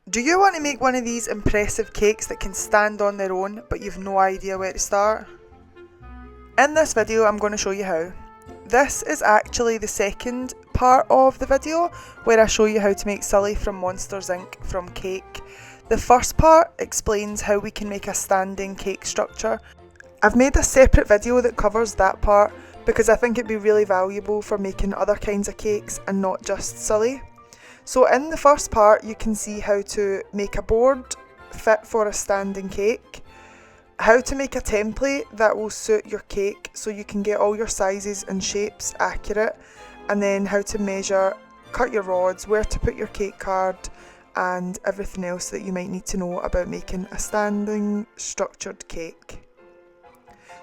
Do you want to make one of these impressive cakes that can stand on their own, but you've no idea where to start? In this video, I'm going to show you how. This is actually the second part of the video, where I show you how to make Sulley from Monsters Inc. from cake. The first part explains how we can make a standing cake structure. I've made a separate video that covers that part because I think it'd be really valuable for making other kinds of cakes and not just Sulley. So in the first part you can see how to make a board fit for a standing cake, how to make a template that will suit your cake so you can get all your sizes and shapes accurate, and then how to measure, cut your rods, where to put your cake card, and everything else that you might need to know about making a standing structured cake.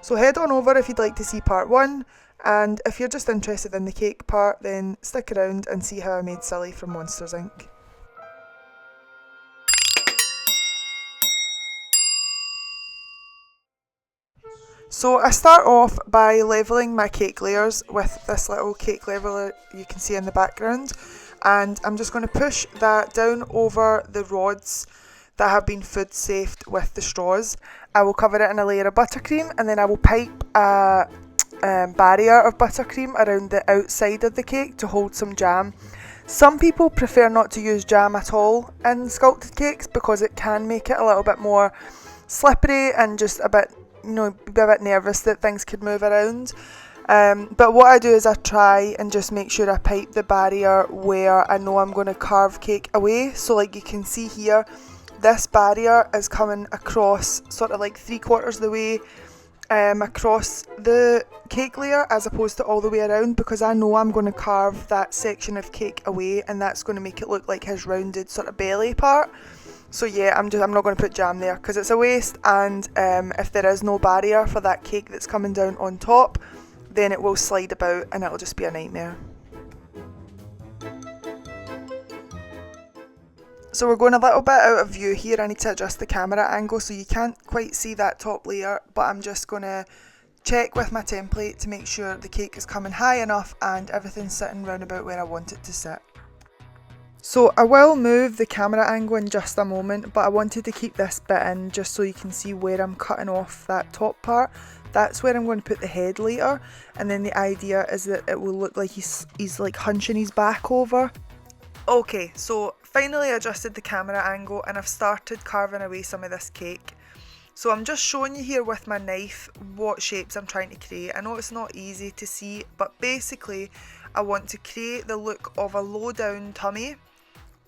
So head on over if you'd like to see part 1, and if you're just interested in the cake part, then stick around and see how I made Sulley from Monsters Inc. So I start off by levelling my cake layers with this little cake leveller you can see in the background, and I'm just going to push that down over the rods that have been food safed with the straws. I will cover it in a layer of buttercream, and then I will pipe a barrier of buttercream around the outside of the cake to hold some jam. Some people prefer not to use jam at all in sculpted cakes because it can make it a little bit more slippery and just a bit, be a bit nervous that things could move around. But what I do is I try and just make sure I pipe the barrier where I know I'm going to carve cake away. So like you can see here, this barrier is coming across sort of like 3/4 of the way across the cake layer as opposed to all the way around, because I know I'm going to carve that section of cake away and that's going to make it look like his rounded sort of belly part. So yeah, I'm not going to put jam there because it's a waste, and if there is no barrier for that cake that's coming down on top, then it will slide about and it'll just be a nightmare. So we're going a little bit out of view here. I need to adjust the camera angle so you can't quite see that top layer, but I'm just going to check with my template to make sure the cake is coming high enough and everything's sitting round about where I want it to sit. So I will move the camera angle in just a moment, but I wanted to keep this bit in just so you can see where I'm cutting off that top part. That's where I'm going to put the head later, and then the idea is that it will look like he's like hunching his back over. Okay, so finally adjusted the camera angle and I've started carving away some of this cake. So I'm just showing you here with my knife what shapes I'm trying to create. I know it's not easy to see, but basically I want to create the look of a low down tummy.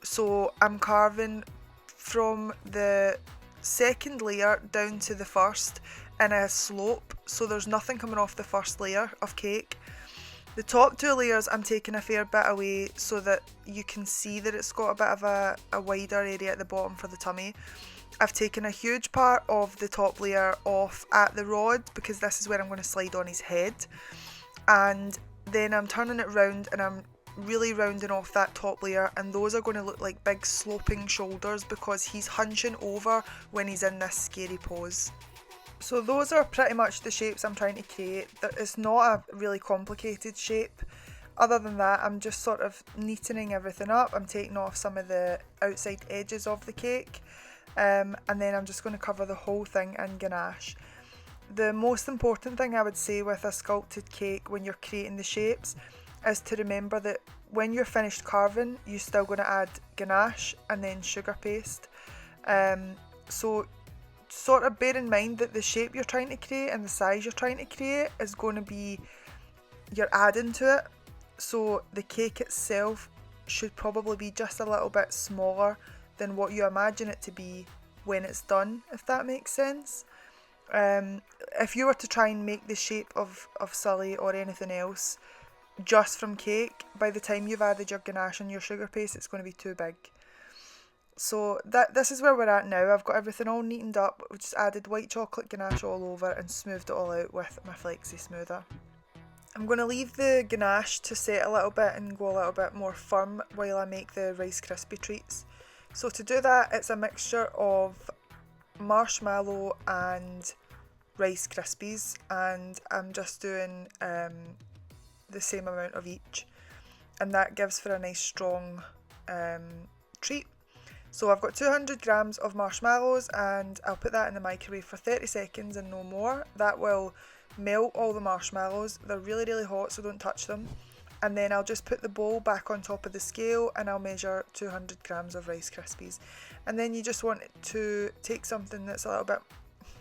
So I'm carving from the second layer down to the first in a slope, so there's nothing coming off the first layer of cake. The top 2 layers I'm taking a fair bit away so that you can see that it's got a bit of a wider area at the bottom for the tummy. I've taken a huge part of the top layer off at the rod because this is where I'm going to slide on his head, and then I'm turning it round and I'm really rounding off that top layer, and those are going to look like big sloping shoulders because he's hunching over when he's in this scary pose. So those are pretty much the shapes I'm trying to create. It's not a really complicated shape. Other than that, I'm just sort of neatening everything up. I'm taking off some of the outside edges of the cake, and then I'm just going to cover the whole thing in ganache. The most important thing I would say with a sculpted cake when you're creating the shapes is to remember that when you're finished carving, you're still going to add ganache and then sugar paste. So sort of bear in mind that the shape you're trying to create and the size you're trying to create is going to be, you're adding to it. So the cake itself should probably be just a little bit smaller than what you imagine it to be when it's done, if that makes sense. If you were to try and make the shape of Sulley or anything else just from cake, by the time you've added your ganache and your sugar paste, it's going to be too big. So this is where we're at now. I've got everything all neatened up. We've just added white chocolate ganache all over and smoothed it all out with my flexi smoother. I'm going to leave the ganache to set a little bit and go a little bit more firm while I make the Rice Krispie treats. So to do that, it's a mixture of marshmallow and Rice Krispies, and I'm just doing the same amount of each, and that gives for a nice strong treat. So I've got 200 grams of marshmallows and I'll put that in the microwave for 30 seconds and no more. That will melt all the marshmallows. They're really, really hot, so don't touch them. And then I'll just put the bowl back on top of the scale and I'll measure 200 grams of Rice Krispies. And then you just want to take something that's a little bit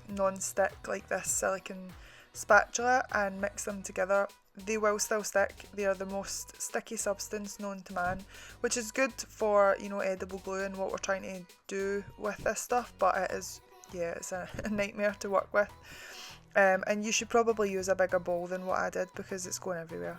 non-stick, like this silicone spatula, and mix them together. They will still stick. They are the most sticky substance known to man, which is good for, you know, edible glue and what we're trying to do with this stuff, but it is, yeah, it's a nightmare to work with. And you should probably use a bigger bowl than what I did because it's going everywhere.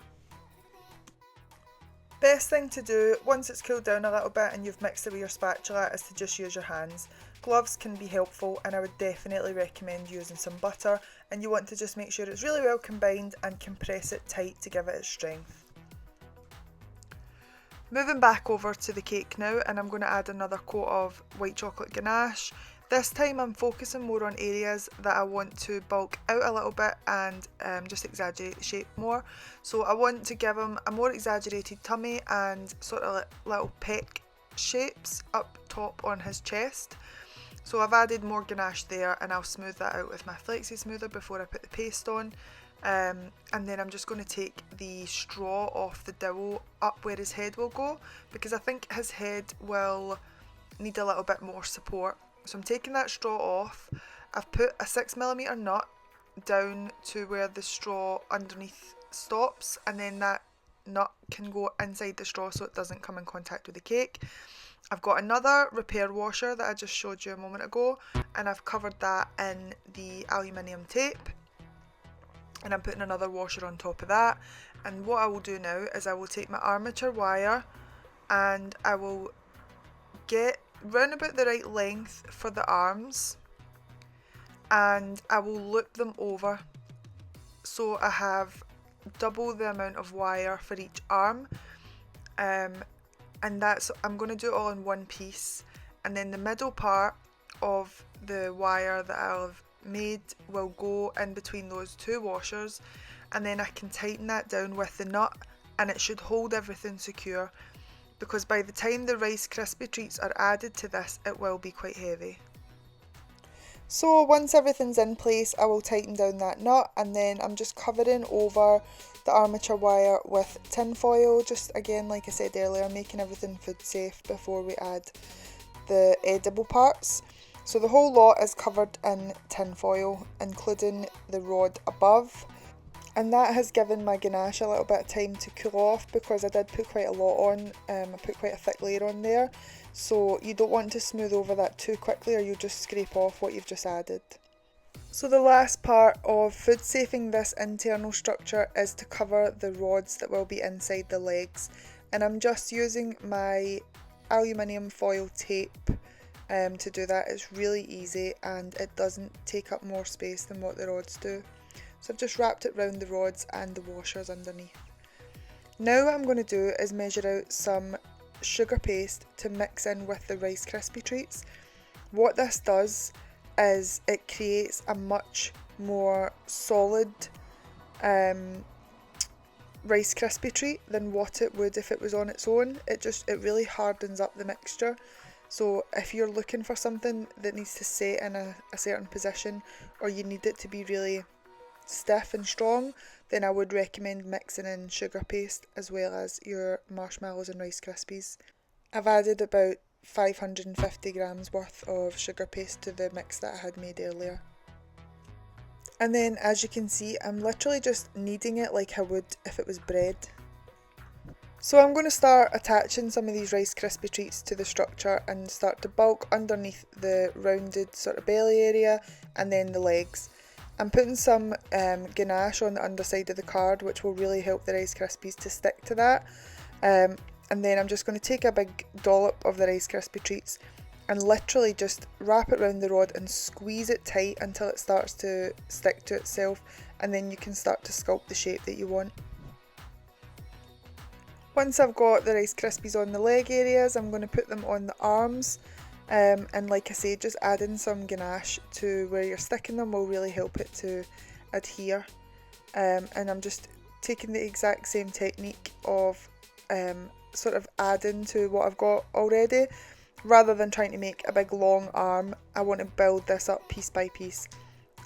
Best thing to do once it's cooled down a little bit and you've mixed it with your spatula is to just use your hands. Gloves can be helpful and I would definitely recommend using some butter, and you want to just make sure it's really well combined and compress it tight to give it its strength. Moving back over to the cake now, and I'm going to add another coat of white chocolate ganache. This time I'm focusing more on areas that I want to bulk out a little bit and just exaggerate the shape more. So I want to give him a more exaggerated tummy and sort of little peck shapes up top on his chest. So I've added more ganache there and I'll smooth that out with my flexi smoother before I put the paste on. And then I'm just going to take the straw off the dowel up where his head will go, because I think his head will need a little bit more support. So I'm taking that straw off. I've put a 6mm nut down to where the straw underneath stops, and then that nut can go inside the straw so it doesn't come in contact with the cake. I've got another repair washer that I just showed you a moment ago, and I've covered that in the aluminium tape, and I'm putting another washer on top of that. And what I will do now is I will take my armature wire and I will get round about the right length for the arms and I will loop them over so I have double the amount of wire for each arm, and I'm going to do it all in one piece, and then the middle part of the wire that I'll have made will go in between those two washers, and then I can tighten that down with the nut and it should hold everything secure, because by the time the Rice Krispie treats are added to this it will be quite heavy. So once everything's in place I will tighten down that nut, and then I'm just covering over the armature wire with tin foil, just again like I said earlier, making everything food safe before we add the edible parts. So the whole lot is covered in tin foil, including the rod above. And that has given my ganache a little bit of time to cool off, because I did put quite a lot on. I put quite a thick layer on there, so you don't want to smooth over that too quickly or you'll just scrape off what you've just added. So the last part of food safing this internal structure is to cover the rods that will be inside the legs, and I'm just using my aluminium foil tape to do that. It's really easy and it doesn't take up more space than what the rods do. So I've just wrapped it round the rods and the washers underneath. Now what I'm going to do is measure out some sugar paste to mix in with the Rice Krispie treats. What this does is it creates a much more solid Rice Krispie treat than what it would if it was on its own. It really hardens up the mixture. So if you're looking for something that needs to sit in a certain position, or you need it to be really stiff and strong, then I would recommend mixing in sugar paste as well as your marshmallows and Rice Krispies. I've added about 550 grams worth of sugar paste to the mix that I had made earlier. And then as you can see, I'm literally just kneading it like I would if it was bread. So I'm going to start attaching some of these Rice Krispie treats to the structure and start to bulk underneath the rounded sort of belly area and then the legs. I'm putting some ganache on the underside of the card, which will really help the Rice Krispies to stick to that. And then I'm just going to take a big dollop of the Rice Krispie treats and literally just wrap it around the rod and squeeze it tight until it starts to stick to itself, and then you can start to sculpt the shape that you want. Once I've got the Rice Krispies on the leg areas, I'm going to put them on the arms. And like I say, just adding some ganache to where you're sticking them will really help it to adhere. And I'm just taking the exact same technique of sort of adding to what I've got already. rather than trying to make a big long arm, I want to build this up piece by piece.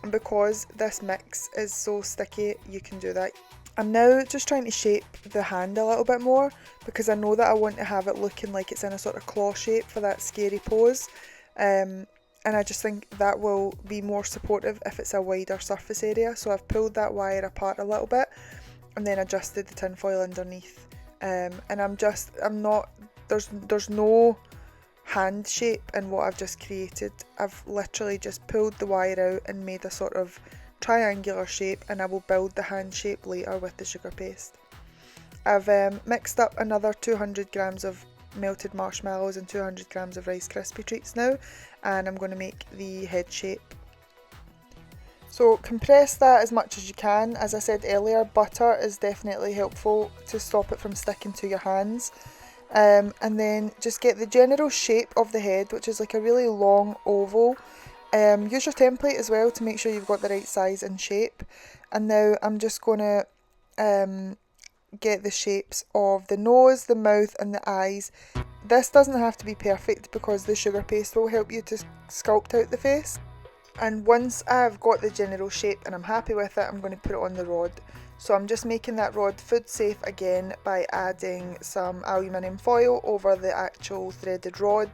And because this mix is so sticky, you can do that. I'm now just trying to shape the hand a little bit more, because I know that I want to have it looking like it's in a sort of claw shape for that scary pose. And I just think that will be more supportive if it's a wider surface area. So I've pulled that wire apart a little bit and then adjusted the tinfoil underneath. And there's no hand shape in what I've just created. I've literally just pulled the wire out and made a sort of triangular shape, and I will build the hand shape later with the sugar paste. I've mixed up another 200 grams of melted marshmallows and 200 grams of Rice Krispie treats now, and I'm going to make the head shape. So compress that as much as you can. As I said earlier, butter is definitely helpful to stop it from sticking to your hands. And then just get the general shape of the head, which is like a really long oval. Use your template as well to make sure you've got the right size and shape. And now I'm just going to get the shapes of the nose, the mouth and the eyes. This doesn't have to be perfect because the sugar paste will help you to sculpt out the face. And once I've got the general shape and I'm happy with it, I'm going to put it on the rod. So I'm just making that rod food safe again by adding some aluminium foil over the actual threaded rod.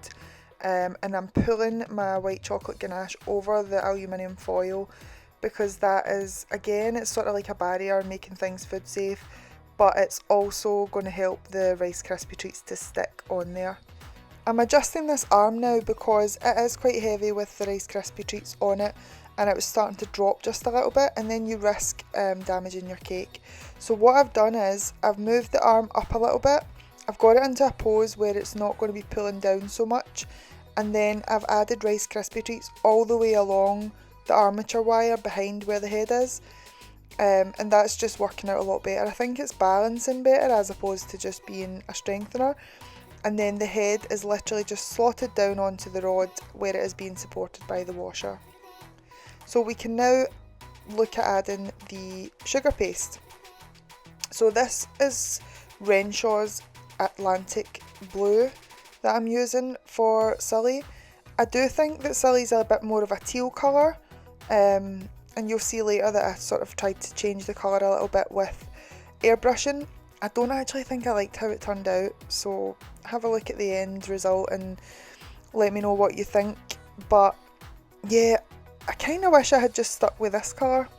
And I'm pulling my white chocolate ganache over the aluminium foil, because that is, again, it's sort of like a barrier making things food safe, but it's also going to help the Rice Krispie treats to stick on there. I'm adjusting this arm now because it is quite heavy with the Rice Krispie treats on it, and it was starting to drop just a little bit, and then you risk damaging your cake. So what I've done is I've moved the arm up a little bit. I've got it into a pose where it's not going to be pulling down so much, and then I've added Rice Krispie treats all the way along the armature wire behind where the head is, and that's just working out a lot better. I think it's balancing better as opposed to just being a strengthener. And then the head is literally just slotted down onto the rod where it is being supported by the washer. So we can now look at adding the sugar paste. So this is Renshaw's Atlantic Blue that I'm using for Sulley. I do think that Sulley's a bit more of a teal colour, and you'll see later that I sort of tried to change the colour a little bit with airbrushing. I don't actually think I liked how it turned out, so have a look at the end result and let me know what you think. But yeah, I kind of wish I had just stuck with this colour.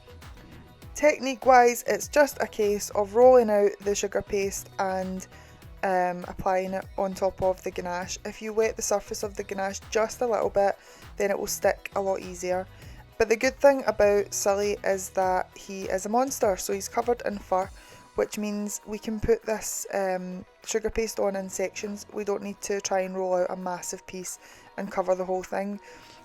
Technique wise, it's just a case of rolling out the sugar paste and applying it on top of the ganache. If you wet the surface of the ganache just a little bit, then it will stick a lot easier. But the good thing about Sulley is that he is a monster, so he's covered in fur, which means we can put this sugar paste on in sections. We don't need to try and roll out a massive piece and cover the whole thing,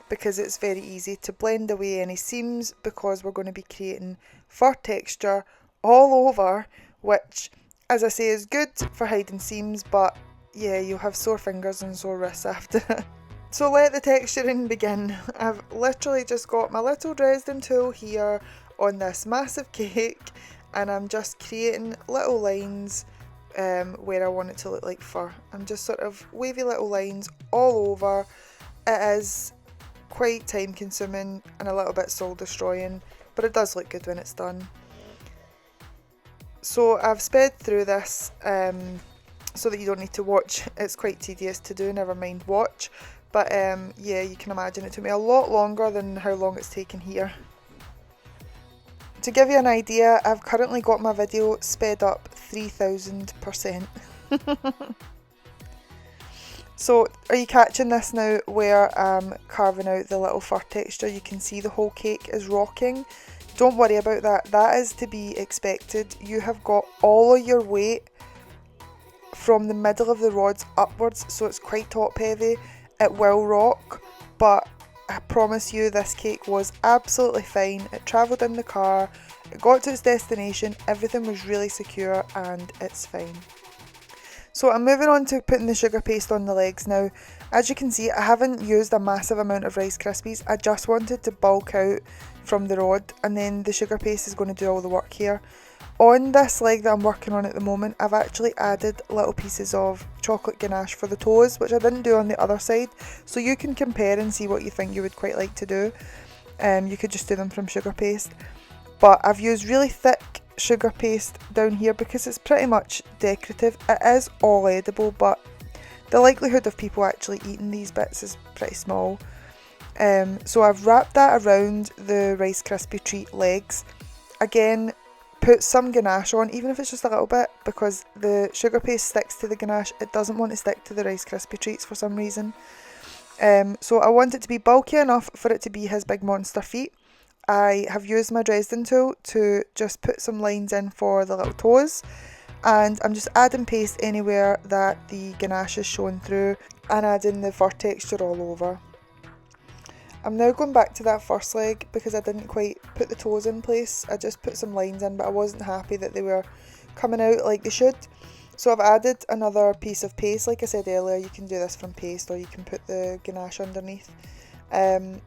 because it's very easy to blend away any seams, because we're going to be creating fur texture all over, which, as I say, is good for hiding seams, but yeah, you'll have sore fingers and sore wrists after. So let the texturing begin. I've literally just got my little Dresden tool here on this massive cake, and I'm just creating little lines where I want it to look like fur. I'm just sort of wavy little lines all over. It is quite time consuming and a little bit soul destroying, but it does look good when it's done. So I've sped through this so that you don't need to watch. It's quite tedious to do, never mind watch. But yeah, you can imagine it took me a lot longer than how long it's taken here. To give you an idea, I've currently got my video sped up 3000%. So are you catching this now where I'm carving out the little fur texture? You can see the whole cake is rocking. Don't worry about that, that is to be expected. You have got all of your weight from the middle of the rods upwards, so it's quite top heavy. It will rock, but I promise you this cake was absolutely fine. It travelled in the car, it got to its destination, everything was really secure and it's fine. So I'm moving on to putting the sugar paste on the legs now. As you can see, I haven't used a massive amount of Rice Krispies. I just wanted to bulk out from the rod, and then the sugar paste is going to do all the work here. On this leg that I'm working on at the moment, I've actually added little pieces of chocolate ganache for the toes, which I didn't do on the other side, so you can compare and see what you think you would quite like to do. You could just do them from sugar paste, but I've used really thick sugar paste down here because it's pretty much decorative. It is all edible, but the likelihood of people actually eating these bits is pretty small. So I've wrapped that around the Rice Krispie treat legs. Again, put some ganache on, even if it's just a little bit, because the sugar paste sticks to the ganache. It doesn't want to stick to the Rice Krispie treats for some reason. So I want it to be bulky enough for it to be his big monster feet. I have used my Dresden tool to just put some lines in for the little toes, and I'm just adding paste anywhere that the ganache is shown through and adding the fur texture all over. I'm now going back to that first leg because I didn't quite put the toes in place. I just put some lines in, but I wasn't happy that they were coming out like they should. So I've added another piece of paste. Like I said earlier, you can do this from paste or you can put the ganache underneath. And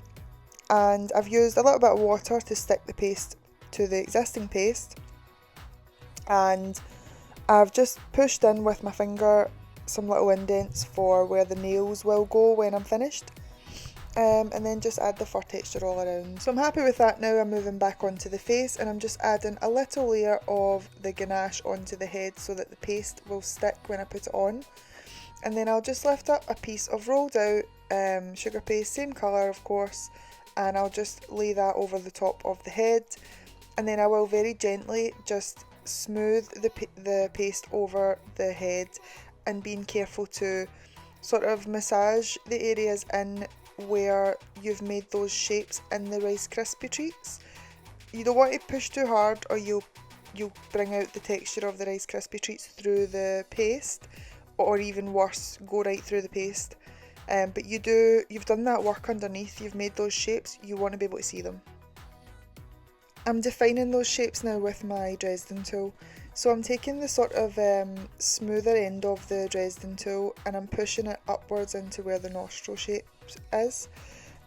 I've used a little bit of water to stick the paste to the existing paste. And I've just pushed in with my finger some little indents for where the nails will go when I'm finished. And then just add the fur texture all around. So I'm happy with that now. I'm moving back onto the face and I'm just adding a little layer of the ganache onto the head so that the paste will stick when I put it on. And then I'll just lift up a piece of rolled out sugar paste, same colour of course, and I'll just lay that over the top of the head. And then I will very gently just smooth the paste over the head, and being careful to sort of massage the areas in where you've made those shapes in the Rice Krispie treats. You don't want to push too hard or you'll bring out the texture of the Rice Krispie treats through the paste, or even worse, go right through the paste. But you've done that work underneath, you've made those shapes, you want to be able to see them. I'm defining those shapes now with my Dresden tool. So I'm taking the sort of smoother end of the Dresden tool and I'm pushing it upwards into where the nostril shape is,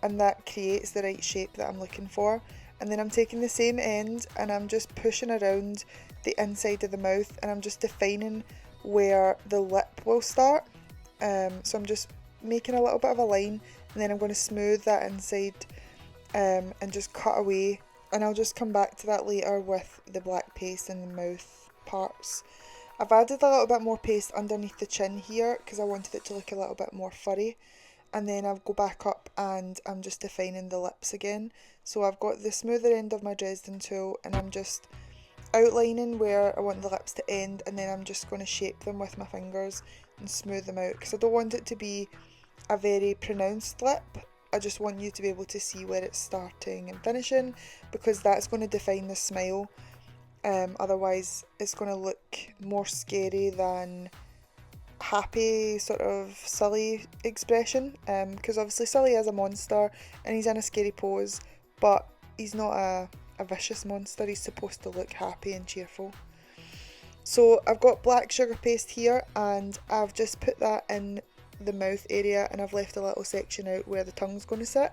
and that creates the right shape that I'm looking for. And then I'm taking the same end and I'm just pushing around the inside of the mouth and I'm just defining where the lip will start. So I'm just making a little bit of a line and then I'm going to smooth that inside and just cut away, and I'll just come back to that later with the black paste in the mouth parts. I've added a little bit more paste underneath the chin here because I wanted it to look a little bit more furry, and then I'll go back up and I'm just defining the lips again. So I've got the smoother end of my Dresden tool and I'm just outlining where I want the lips to end, and then I'm just going to shape them with my fingers and smooth them out because I don't want it to be a very pronounced lip. I just want you to be able to see where it's starting and finishing, because that's going to define the smile. Otherwise it's going to look more scary than happy sort of Sulley expression, because obviously Sulley is a monster and he's in a scary pose, but he's not a vicious monster. He's supposed to look happy and cheerful. So I've got black sugar paste here and I've just put that in the mouth area and I've left a little section out where the tongue's going to sit.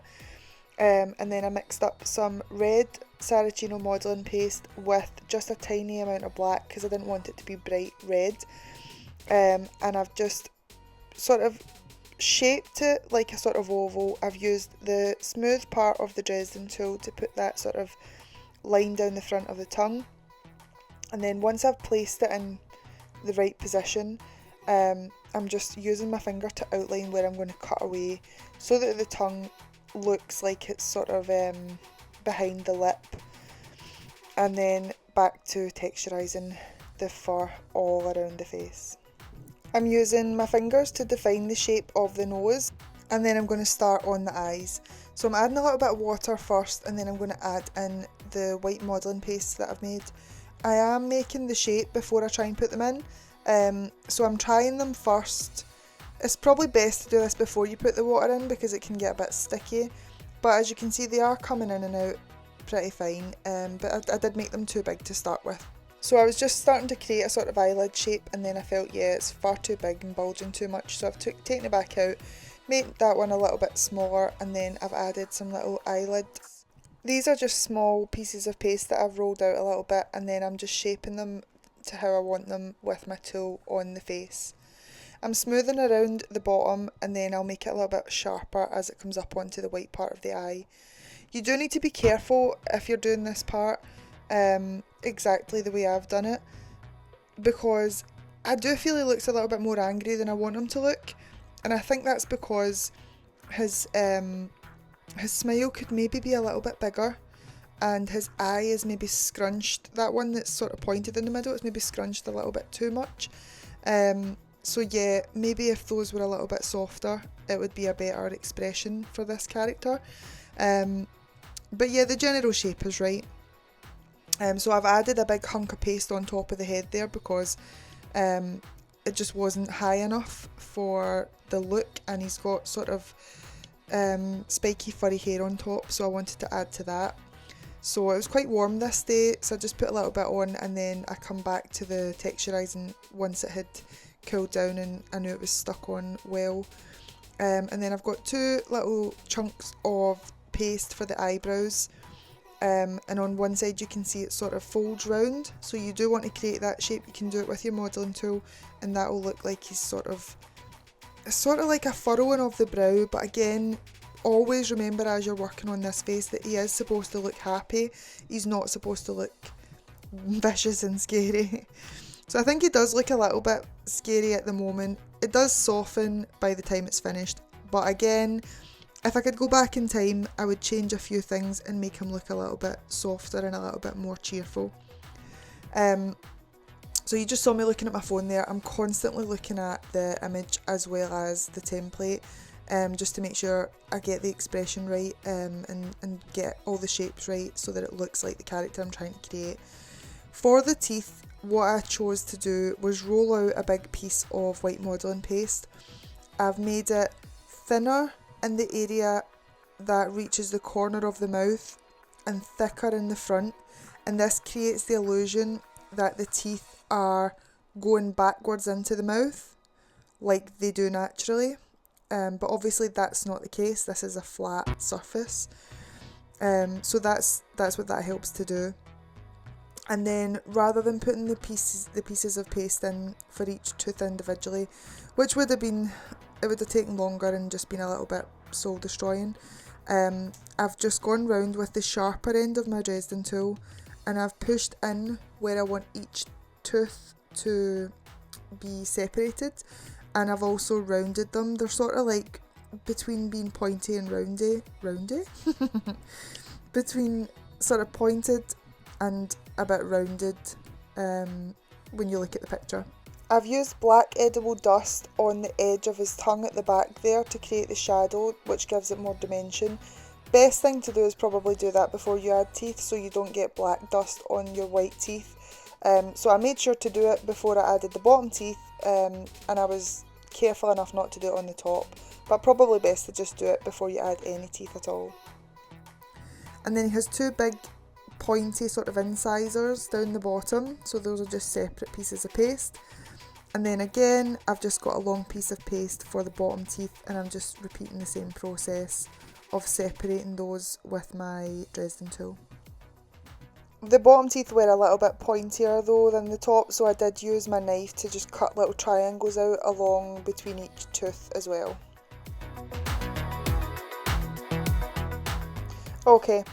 And then I mixed up some red Saracino modelling paste with just a tiny amount of black because I didn't want it to be bright red. And I've just sort of shaped it like a sort of oval. I've used the smooth part of the Dresden tool to put that sort of line down the front of the tongue. And then once I've placed it in the right position, I'm just using my finger to outline where I'm going to cut away so that the tongue looks like it's sort of behind the lip, and then back to texturising the fur all around the face. I'm using my fingers to define the shape of the nose, and then I'm going to start on the eyes. So I'm adding a little bit of water first and then I'm going to add in the white modelling paste that I've made. I am making the shape before I try and put them in, so I'm trying them first. It's probably best to do this before you put the water in because it can get a bit sticky, but as you can see they are coming in and out pretty fine, but I did make them too big to start with. So I was just starting to create a sort of eyelid shape and then I felt, yeah, it's far too big and bulging too much, so I've taken it back out, made that one a little bit smaller, and then I've added some little eyelids. These are just small pieces of paste that I've rolled out a little bit, and then I'm just shaping them to how I want them with my tool on the face. I'm smoothing around the bottom, and then I'll make it a little bit sharper as it comes up onto the white part of the eye. You do need to be careful if you're doing this part exactly the way I've done it, because I do feel he looks a little bit more angry than I want him to look, and I think that's because his smile could maybe be a little bit bigger, and his eye is maybe scrunched. That one that's sort of pointed in the middle is maybe scrunched a little bit too much. So yeah, maybe if those were a little bit softer, it would be a better expression for this character. But yeah, the general shape is right. So I've added a big hunk of paste on top of the head there because it just wasn't high enough for the look, and he's got sort of spiky furry hair on top, so I wanted to add to that. So it was quite warm this day, so I just put a little bit on, and then I come back to the texturising once it had cooled down and I knew it was stuck on well. And then I've got two little chunks of paste for the eyebrows, and on one side you can see it sort of folds round, so you do want to create that shape. You can do it with your modelling tool, and that will look like he's sort of like a furrowing of the brow. But again, always remember as you're working on this face that he is supposed to look happy. He's not supposed to look vicious and scary. So I think he does look a little bit scary at the moment. It does soften by the time it's finished, but again, if I could go back in time, I would change a few things and make him look a little bit softer and a little bit more cheerful. So you just saw me looking at my phone there. I'm constantly looking at the image as well as the template, just to make sure I get the expression right, and get all the shapes right so that it looks like the character I'm trying to create. For the teeth, what I chose to do was roll out a big piece of white modelling paste. I've made it thinner in the area that reaches the corner of the mouth and thicker in the front, and this creates the illusion that the teeth are going backwards into the mouth like they do naturally, but obviously that's not the case. This is a flat surface, so that's what that helps to do. And then rather than putting the pieces of paste in for each tooth individually, which would have taken longer and just been a little bit soul destroying, I've just gone round with the sharper end of my Dresden tool, and I've pushed in where I want each tooth to be separated, and I've also rounded them. They're sort of like between being pointy and roundy between sort of pointed and a bit rounded when you look at the picture. I've used black edible dust on the edge of his tongue at the back there to create the shadow, which gives it more dimension. Best thing to do is probably do that before you add teeth, so you don't get black dust on your white teeth. So I made sure to do it before I added the bottom teeth, and I was careful enough not to do it on the top, but probably best to just do it before you add any teeth at all. And then he has two big pointy sort of incisors down the bottom, so those are just separate pieces of paste. And then again, I've just got a long piece of paste for the bottom teeth, and I'm just repeating the same process of separating those with my Dresden tool. The bottom teeth were a little bit pointier though than the top, so I did use my knife to just cut little triangles out along between each tooth as well. Okay,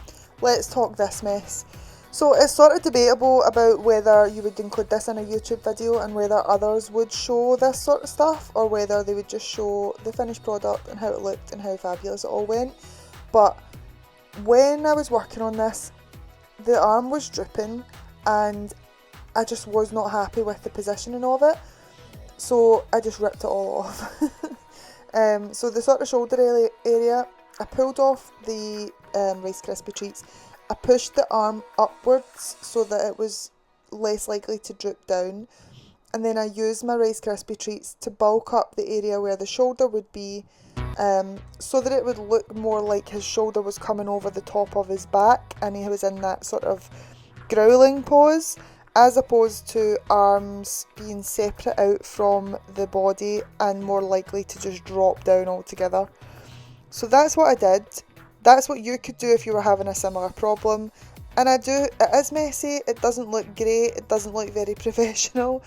let's talk this mess. So it's sort of debatable about whether you would include this in a YouTube video and whether others would show this sort of stuff, or whether they would just show the finished product and how it looked and how fabulous it all went. But when I was working on this, the arm was drooping and I just was not happy with the positioning of it, so I just ripped it all off. So the sort of shoulder area, I pulled off the Rice Krispie treats. I pushed the arm upwards so that it was less likely to droop down, and then I used my Rice Krispie treats to bulk up the area where the shoulder would be, so that it would look more like his shoulder was coming over the top of his back and he was in that sort of growling pose, as opposed to arms being separate out from the body and more likely to just drop down altogether. So that's what I did. That's what you could do if you were having a similar problem. And it is messy, it doesn't look great, it doesn't look very professional,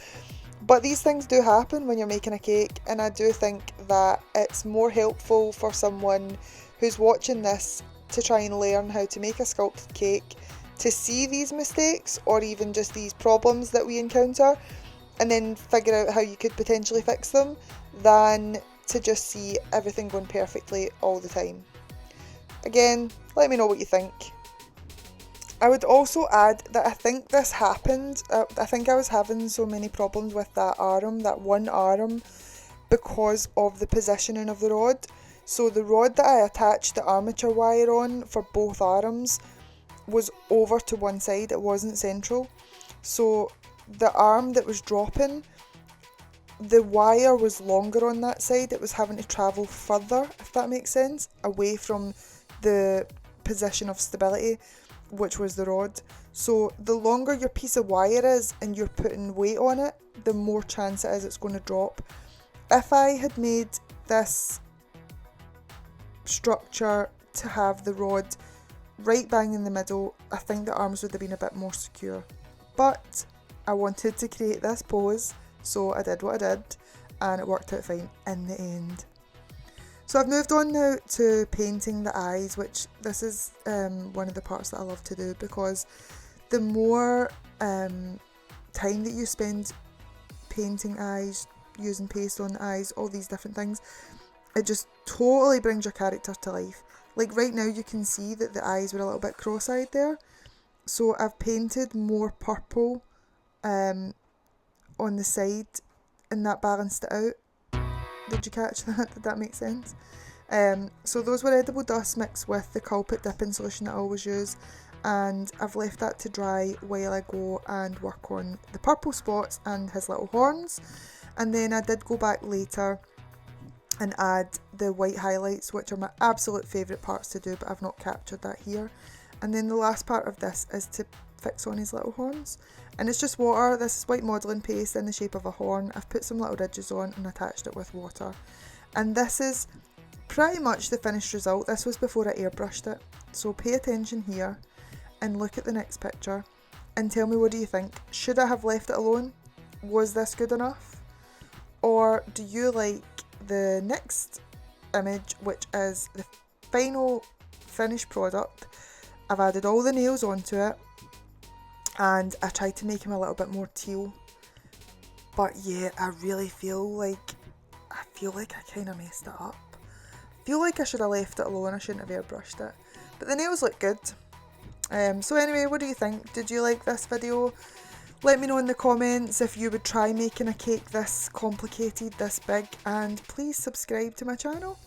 but these things do happen when you're making a cake, and I do think that it's more helpful for someone who's watching this to try and learn how to make a sculpted cake to see these mistakes or even just these problems that we encounter and then figure out how you could potentially fix them, than to just see everything going perfectly all the time. Again, let me know what you think. I would also add that I think this happened, I think I was having so many problems with that one arm, because of the positioning of the rod. So the rod that I attached the armature wire on for both arms was over to one side, it wasn't central. So the arm that was dropping, the wire was longer on that side, it was having to travel further, if that makes sense, away from the position of stability, which was the rod. So the longer your piece of wire is and you're putting weight on it, the more chance it is it's going to drop. If I had made this structure to have the rod right bang in the middle, I think the arms would have been a bit more secure. But I wanted to create this pose, so I did what I did, and it worked out fine in the end. So I've moved on now to painting the eyes, which this is one of the parts that I love to do, because the more time that you spend painting eyes, using paste on the eyes, all these different things, it just totally brings your character to life. Like right now you can see that the eyes were a little bit cross-eyed there, so I've painted more purple on the side, and that balanced it out. Did you catch that? Did that make sense? So those were edible dust mixed with the Culprit dipping solution that I always use, and I've left that to dry while I go and work on the purple spots and his little horns. And then I did go back later and add the white highlights, which are my absolute favourite parts to do, but I've not captured that here. And then the last part of this is to fix on his little horns, and it's just water. This is white modelling paste in the shape of a horn. I've put some little ridges on and attached it with water, and this is pretty much the finished result. This was before I airbrushed it, so pay attention here and look at the next picture and tell me, what do you think? Should I have left it alone? Was this good enough? Or do you like the next image, which is the final finished product? I've added all the nails onto it, and I tried to make him a little bit more teal, but yeah, I really feel like I kind of messed it up. I feel like I should have left it alone. I shouldn't have airbrushed it, but the nails look good. So anyway, what do you think? Did you like this video? Let me know in the comments if you would try making a cake this complicated, this big, and please subscribe to my channel.